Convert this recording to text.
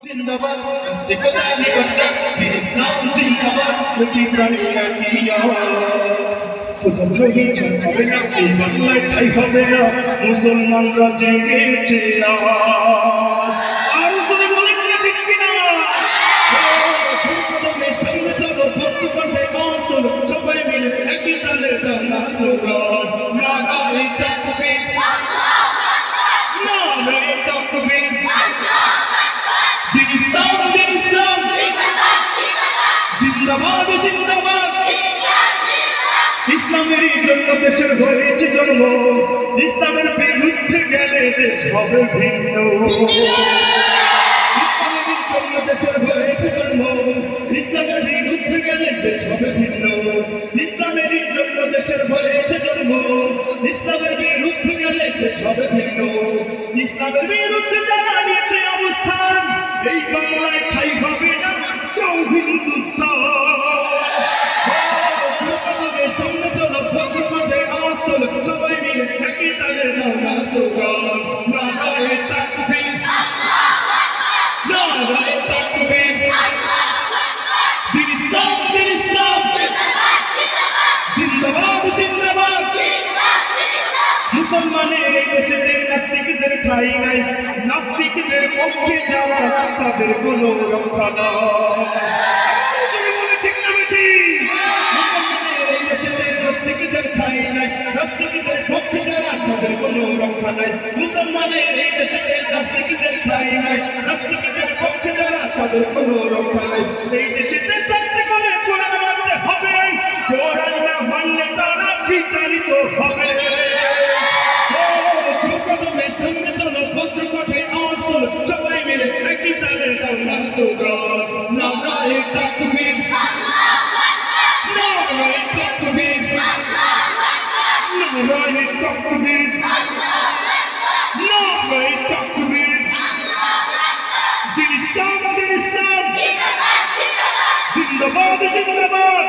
जिंदाबाद हस्ते कलामी बच्चा फिर इस्लाम जिंदाबाद लकी प्राणिया की आवाज खुदा द्रोही चलবে না এই বাংলায় ঠাই হবে না মুসলমানরা জেগেছে আজ আর যদি বলেন না ঠিক কিনা কদমের সামনে চলো ভক্তি করবে আন্দোলন সবাই মিলে একই তালে দাও না স্লোগান নারায়ে তাকবীর নারায়ে তাকবীর Islam जिंदाबाद जिंदाबाद ইসলামের জন্য দেশের হয়েছে জন্ম ইসলামের বিরুদ্ধে গেলে দেশ হবে ভিন্ন ইসলামের জন্য দেশের হয়েছে জন্ম ইসলামের বিরুদ্ধে গেলে দেশ হবে ভিন্ন ইসলামের জন্য দেশের হয়েছে জন্ম ইসলামের বিরুদ্ধে গেলে দেশ হবে ভিন্ন ইসলামের বিরুদ্ধে যারা নিয়েছে অবস্থান এই বাংলায় ঠাই হবে না চৌ হিন্দুস্তান সামনে চলো ফজরমাঠে আওয়াজ তোলো সবাই মিলে একই তালে দাও না স্লোগান নারায়ে তাকবীর নারায়ে তাকবীর দিন ইসলাম জিন্দাবাদ জিন্দাবাদ মুসলমানের এই দেশে নাস্তিকদের ঠাই নাই নাস্তিকদের পক্ষে যাওয়া তাদের কোনো রক্ষা নাই মুসলমানের এই দেশে নাস্তিকদের ঠাই নাই নাস্তিকদের পক্ষে যারা তাদের কোনো রক্ষা নাই এই দেশে থাকতে গেলে কোরআন মানতে হবে কোরআন না মানলে তারা বিতাড়িত হবে কদমের সামনে চলো ফজরমাঠে আওয়াজ তোলো সবাই মিলে একই তালে দাও না স্লোগান নারায়ে তাকবীর নারায়ে তাকবীর নারায়ে তাকবীর নারায়ে তাকবীর দিন ইসলাম জিন্দাবাদ জিন্দাবাদ